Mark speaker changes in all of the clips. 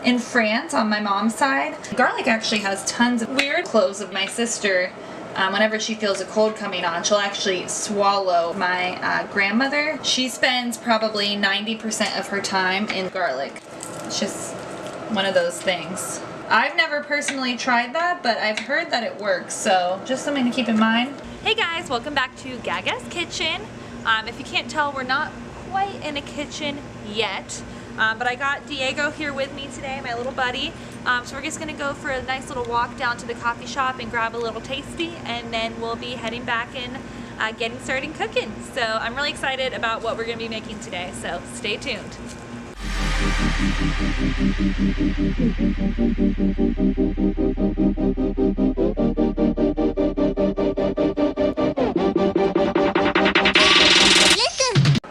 Speaker 1: in France on my mom's side. Garlic actually has tons of weird clothes of my sister. Whenever she feels a cold coming on, she'll actually swallow. My grandmother, she spends probably 90% of her time in garlic. It's just one of those things. I've never personally tried that, but I've heard that it works, so just something to keep in mind. Hey guys, welcome back to Gaga's Kitchen. If you can't tell, we're not quite in a kitchen yet, but I got Diego here with me today, my little buddy. So we're just gonna go for a nice little walk down to the coffee shop and grab a little tasty, and then we'll be heading back and getting started cooking. So I'm really excited about what we're gonna be making today, so stay tuned.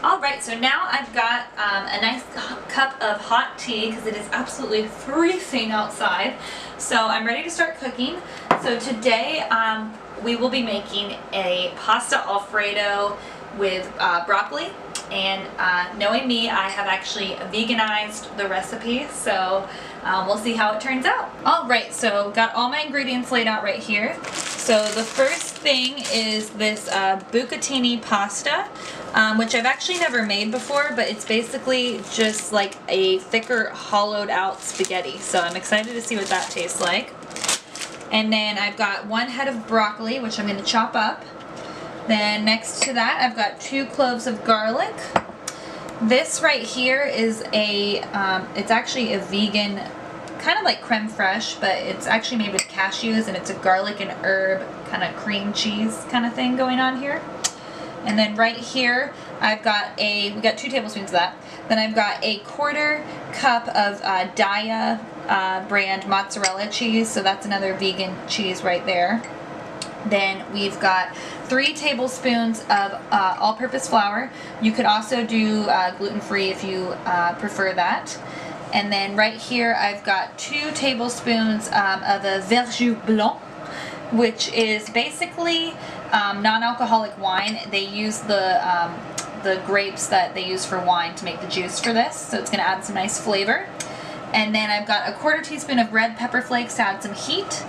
Speaker 1: Alright, so now I've got a nice cup of hot tea because it is absolutely freezing outside. So I'm ready to start cooking. So today we will be making a pasta Alfredo with broccoli. And knowing me, I have actually veganized the recipe, so we'll see how it turns out. Alright, so got all my ingredients laid out right here. So the first thing is this Bucatini pasta, which I've actually never made before, but it's basically just like a thicker hollowed out spaghetti. So I'm excited to see what that tastes like. And then I've got 1 head of broccoli, which I'm going to chop up. Then next to that, I've got 2 cloves of garlic. This right here is it's actually a vegan, kind of like creme fraiche, but it's actually made with cashews, and it's a garlic and herb kind of cream cheese kind of thing going on here. And then right here, I've got we got 2 tablespoons of that. Then I've got a 1/4 cup of Daya brand mozzarella cheese, so that's another vegan cheese right there. Then we've got 3 tablespoons of all-purpose flour. You could also do gluten-free if you prefer that. And then right here I've got 2 tablespoons of a verjus blanc, which is basically non-alcoholic wine. They use the grapes that they use for wine to make the juice for this, so it's going to add some nice flavor. And then I've got a 1/4 teaspoon of red pepper flakes to add some heat.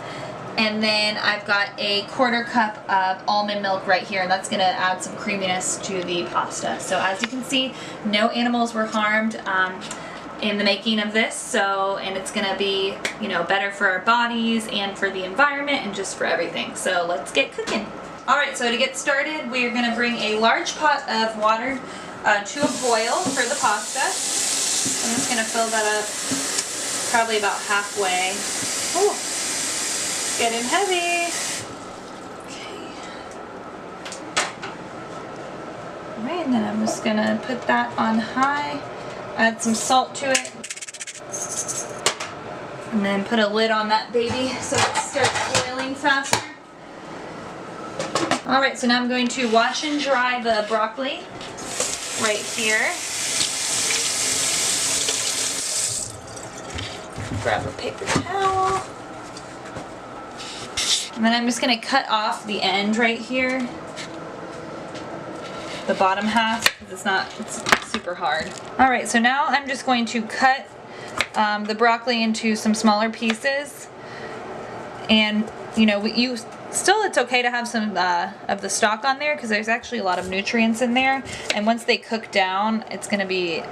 Speaker 1: And then I've got a 1/4 cup of almond milk right here, and that's going to add some creaminess to the pasta. So as you can see, no animals were harmed in the making of this, and it's going to be, you know, better for our bodies and for the environment and just for everything. So let's get cooking. Alright, so to get started, we're going to bring a large pot of water to a boil for the pasta. I'm just going to fill that up probably about halfway. Ooh. Getting heavy. Okay. Alright, and then I'm just gonna put that on high, add some salt to it, and then put a lid on that baby so it starts boiling faster. Alright, so now I'm going to wash and dry the broccoli right here. Grab a paper towel. And then I'm just going to cut off the end right here, the bottom half, because it's super hard. Alright, so now I'm just going to cut the broccoli into some smaller pieces. And, you know, it's okay to have some of the stalk on there, because there's actually a lot of nutrients in there. And once they cook down, it's going to be,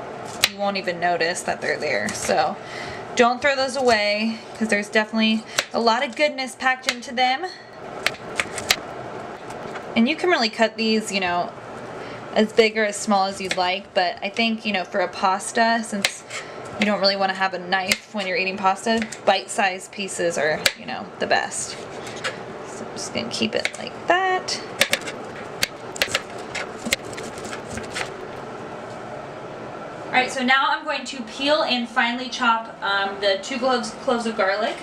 Speaker 1: you won't even notice that they're there. So don't throw those away, because there's definitely a lot of goodness packed into them. And you can really cut these, you know, as big or as small as you'd like, but I think, you know, for a pasta, since you don't really want to have a knife when you're eating pasta, bite-sized pieces are, you know, the best. So I'm just going to keep it like that. Alright, so now I'm going to peel and finely chop the 2 cloves of garlic.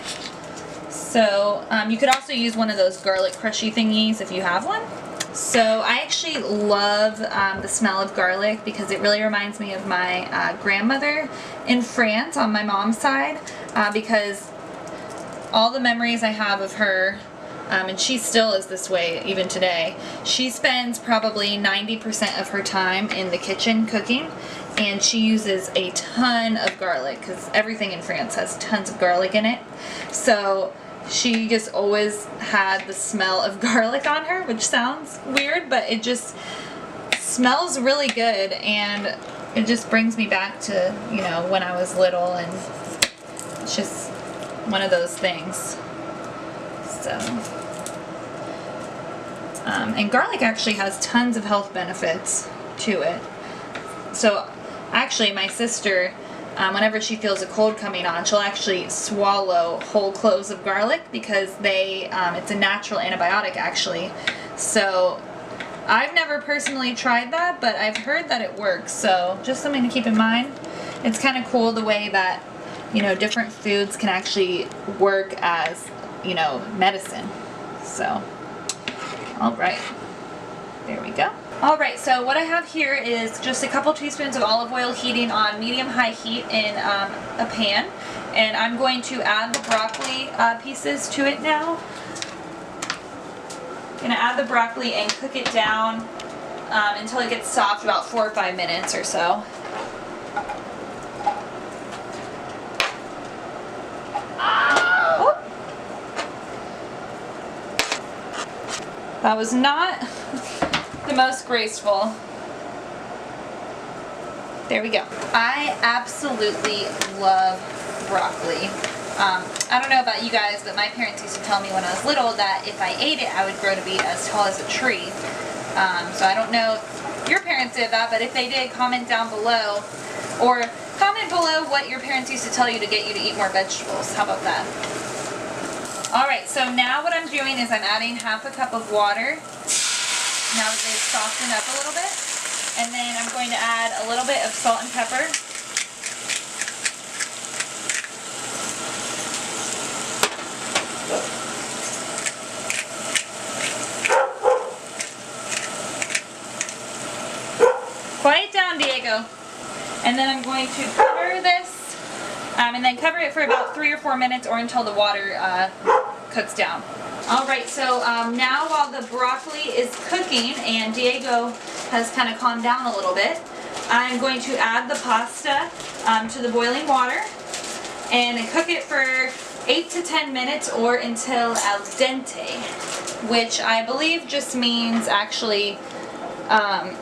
Speaker 1: So you could also use one of those garlic crushy thingies if you have one. So I actually love the smell of garlic because it really reminds me of my grandmother in France on my mom's side, because all the memories I have of her and she still is this way even today. She spends probably 90% of her time in the kitchen cooking, and she uses a ton of garlic because everything in France has tons of garlic in it. So she just always had the smell of garlic on her, which sounds weird, but it just smells really good, and it just brings me back to, you know, when I was little, and it's just one of those things. So, and garlic actually has tons of health benefits to it. So actually my sister, whenever she feels a cold coming on, she'll actually swallow whole cloves of garlic because it's a natural antibiotic actually. So I've never personally tried that, but I've heard that it works, so just something to keep in mind. It's kind of cool the way that, you know, different foods can actually work as, you know, medicine. So, alright, there we go. Alright, so what I have here is just a couple teaspoons of olive oil heating on medium-high heat in a pan, and I'm going to add the broccoli pieces to it now. I'm going to add the broccoli and cook it down until it gets soft, about 4 or 5 minutes or so. Oh. That was not the most graceful. There we go. I absolutely love broccoli. I don't know about you guys, but my parents used to tell me when I was little that if I ate it, I would grow to be as tall as a tree. So I don't know if your parents did that, but if they did, comment down below. Or comment below what your parents used to tell you to get you to eat more vegetables. How about that? Alright, so now what I'm doing is I'm adding half a cup of water. Now that they've softened up a little bit. And then I'm going to add a little bit of salt and pepper. Quiet down, Diego. And then I'm going to cover this, and then cover it for about 3 or 4 minutes or until the water cooks down. Alright, so now while the broccoli is cooking and Diego has kind of calmed down a little bit, I'm going to add the pasta to the boiling water and cook it for 8 to 10 minutes or until al dente, which I believe just means actually, I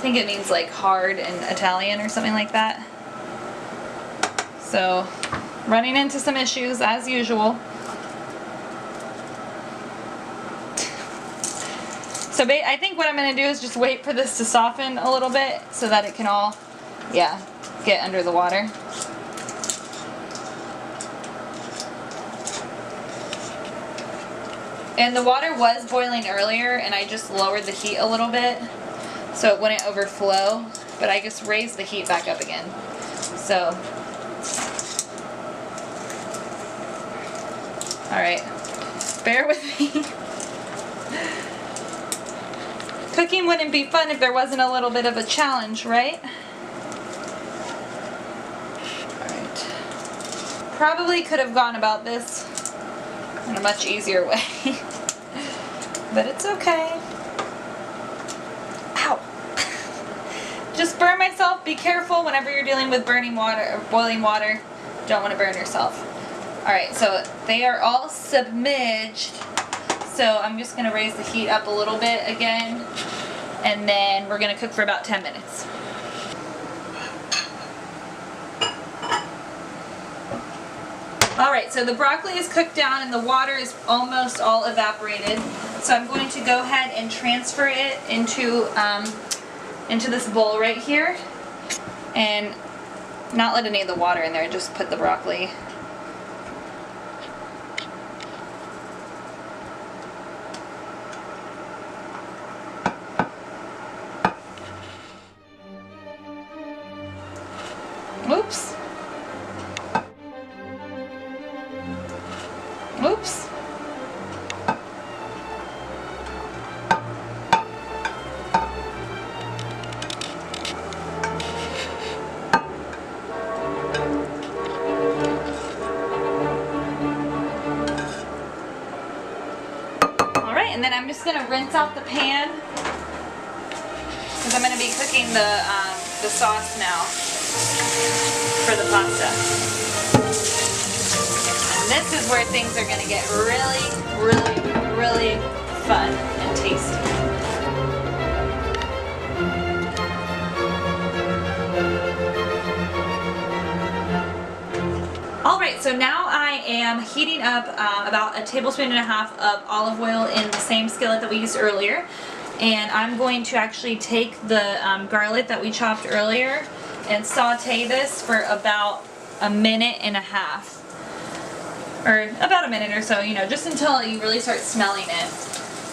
Speaker 1: think it means like hard in Italian or something like that. So, running into some issues as usual. So I think what I'm going to do is just wait for this to soften a little bit so that it can all, yeah, get under the water. And the water was boiling earlier and I just lowered the heat a little bit so it wouldn't overflow, but I just raised the heat back up again. So, alright, bear with me. Cooking wouldn't be fun if there wasn't a little bit of a challenge, right? Alright. Probably could have gone about this in a much easier way. But it's okay. Ow! Just burn myself. Be careful whenever you're dealing with burning water or boiling water. Don't want to burn yourself. Alright, so they are all submerged. So I'm just going to raise the heat up a little bit again, and then we're going to cook for about 10 minutes. Alright, so the broccoli is cooked down and the water is almost all evaporated. So I'm going to go ahead and transfer it into this bowl right here, and not let any of the water in there, just put the broccoli. Oops. Oops. I'm just gonna rinse out the pan because I'm gonna be cooking the sauce now for the pasta. And this is where things are gonna get really, really, really fun and tasty. Alright, so now I am heating up about 1.5 tablespoons of olive oil in the same skillet that we used earlier. And I'm going to actually take the garlic that we chopped earlier and saute this for about 1.5 minutes. Or about a minute or so, you know, just until you really start smelling it.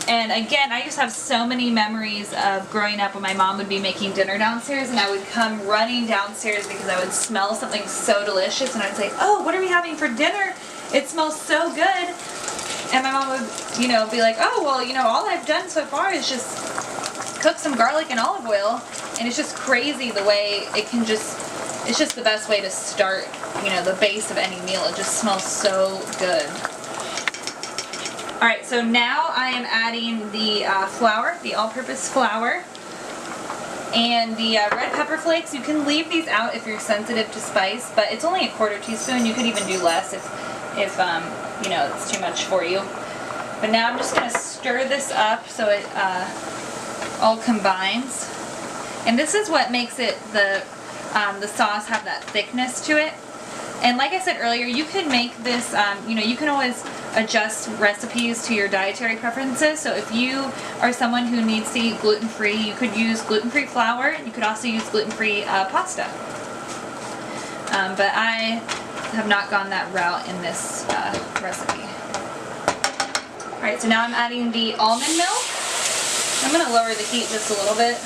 Speaker 1: And again, I just have so many memories of growing up when my mom would be making dinner downstairs and I would come running downstairs because I would smell something so delicious and I'd say, oh, what are we having for dinner? It smells so good. And my mom would, you know, be like, oh, well, you know, all I've done so far is just cook some garlic and olive oil. And it's just crazy the way it can just, it's just the best way to start, you know, the base of any meal. It just smells so good. Alright, so now I am adding the flour, the all-purpose flour, and the red pepper flakes. You can leave these out if you're sensitive to spice, but it's only 1/4 teaspoon. You could even do less if you know, it's too much for you. But now I'm just going to stir this up so it all combines. And this is what makes it the sauce have that thickness to it. And like I said earlier, you can make this, you know, you can always adjust recipes to your dietary preferences. So if you are someone who needs to eat gluten-free, you could use gluten-free flour, and you could also use gluten-free pasta. But I have not gone that route in this recipe. Alright, so now I'm adding the almond milk. I'm going to lower the heat just a little bit.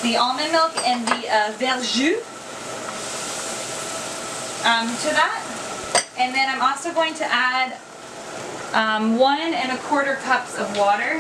Speaker 1: The almond milk and the verjus. To that, and then I'm also going to add 1 1/4 cups of water.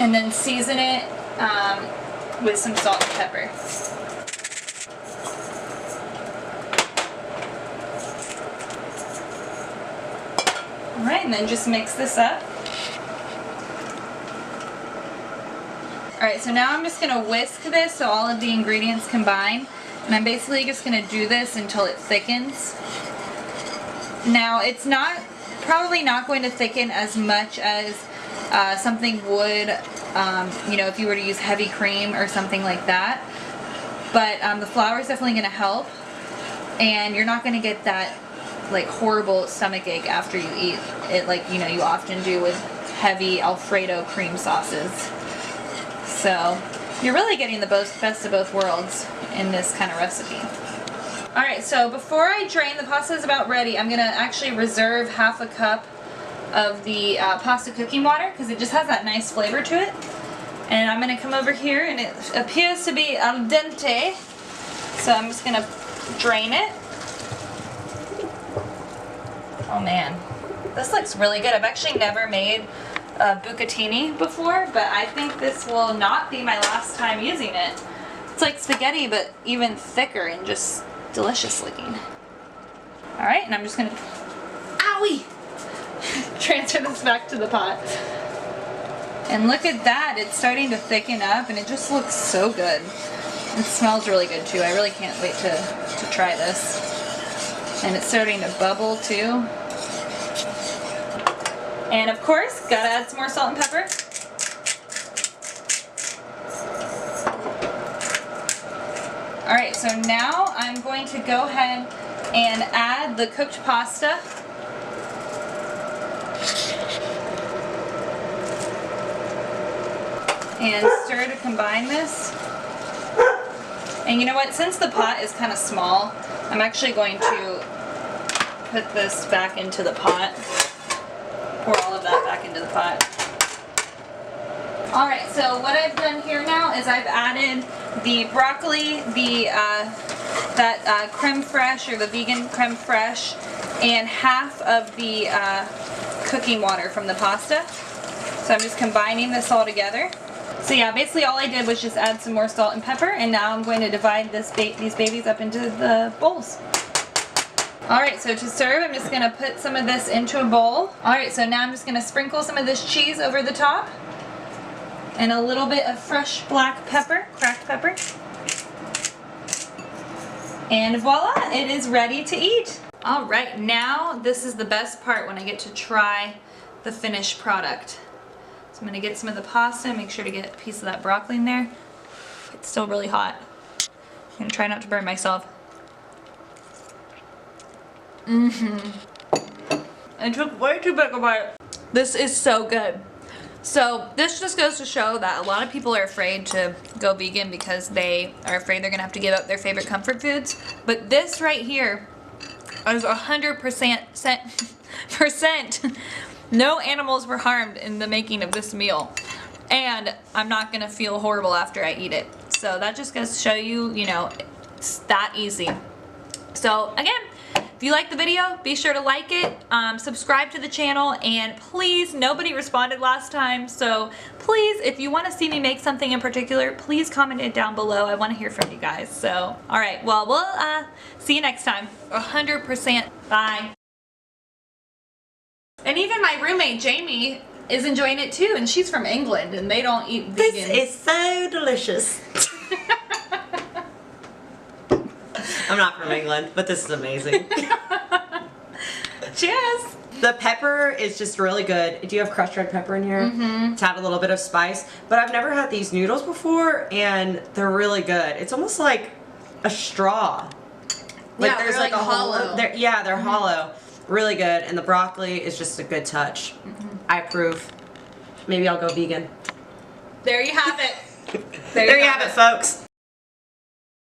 Speaker 1: And then season it with some salt and pepper. Alright, and then just mix this up. Alright, so now I'm just going to whisk this so all of the ingredients combine. And I'm basically just going to do this until it thickens. Now, it's probably not going to thicken as much as something would, you know, if you were to use heavy cream or something like that. But the flour is definitely going to help, and you're not going to get that like horrible stomachache after you eat it, like, you know, you often do with heavy Alfredo cream sauces. So you're really getting the best of both worlds in this kind of recipe. Alright, so before I drain, the pasta is about ready. I'm going to actually reserve 1/2 cup of the pasta cooking water because it just has that nice flavor to it. And I'm going to come over here, and it appears to be al dente, so I'm just going to drain it. Oh man, this looks really good. I've actually never made bucatini before, but I think this will not be my last time using it. It's like spaghetti, but even thicker and just delicious looking. Alright, and I'm just going to, owie! Transfer this back to the pot. And look at that, it's starting to thicken up and it just looks so good. It smells really good too. I really can't wait to try this. And it's starting to bubble too. And of course, gotta add some more salt and pepper. Alright, so now I'm going to go ahead and add the cooked pasta. And stir to combine this. And you know what, since the pot is kind of small, I'm actually going to put this back into the pot. Pour all of that back into the pot. Alright, so what I've done here now is I've added the broccoli, that creme fraiche, or the vegan creme fraiche, and half of the cooking water from the pasta. So I'm just combining this all together. So yeah, basically all I did was just add some more salt and pepper, and now I'm going to divide these babies up into the bowls. Alright, so to serve, I'm just going to put some of this into a bowl. Alright, so now I'm just going to sprinkle some of this cheese over the top. And a little bit of fresh black pepper, cracked pepper. And voila, it is ready to eat. Alright, now this is the best part when I get to try the finished product. So I'm going to get some of the pasta, make sure to get a piece of that broccoli in there. It's still really hot. I'm going to try not to burn myself. I took way too big of a bite. This is so good. So this just goes to show that a lot of people are afraid to go vegan because they are afraid they're gonna have to give up their favorite comfort foods. But this right here is 100% no animals were harmed in the making of this meal. And I'm not gonna feel horrible after I eat it. So that just goes to show you, you know, it's that easy. So again, if you like the video, be sure to like it, subscribe to the channel, and please, nobody responded last time, so please, if you want to see me make something in particular, please comment it down below. I want to hear from you guys. So, alright, well, we'll see you next time. 100%. Bye. And even my roommate, Jaime, is enjoying it too, and she's from England, and they don't eat vegan.
Speaker 2: This is so delicious. I'm not from England, but this is amazing.
Speaker 1: Cheers!
Speaker 2: The pepper is just really good. Do you have crushed red pepper in here?
Speaker 1: Mm-hmm.
Speaker 2: To add a little bit of spice. But I've never had these noodles before, and they're really good. It's almost like a straw. Like
Speaker 1: yeah,
Speaker 2: there's
Speaker 1: like
Speaker 2: a
Speaker 1: hollow.
Speaker 2: Yeah, they're hollow. Really good. And the broccoli is just a good touch. I approve. Maybe I'll go vegan.
Speaker 1: There you have it.
Speaker 2: There you have it, folks.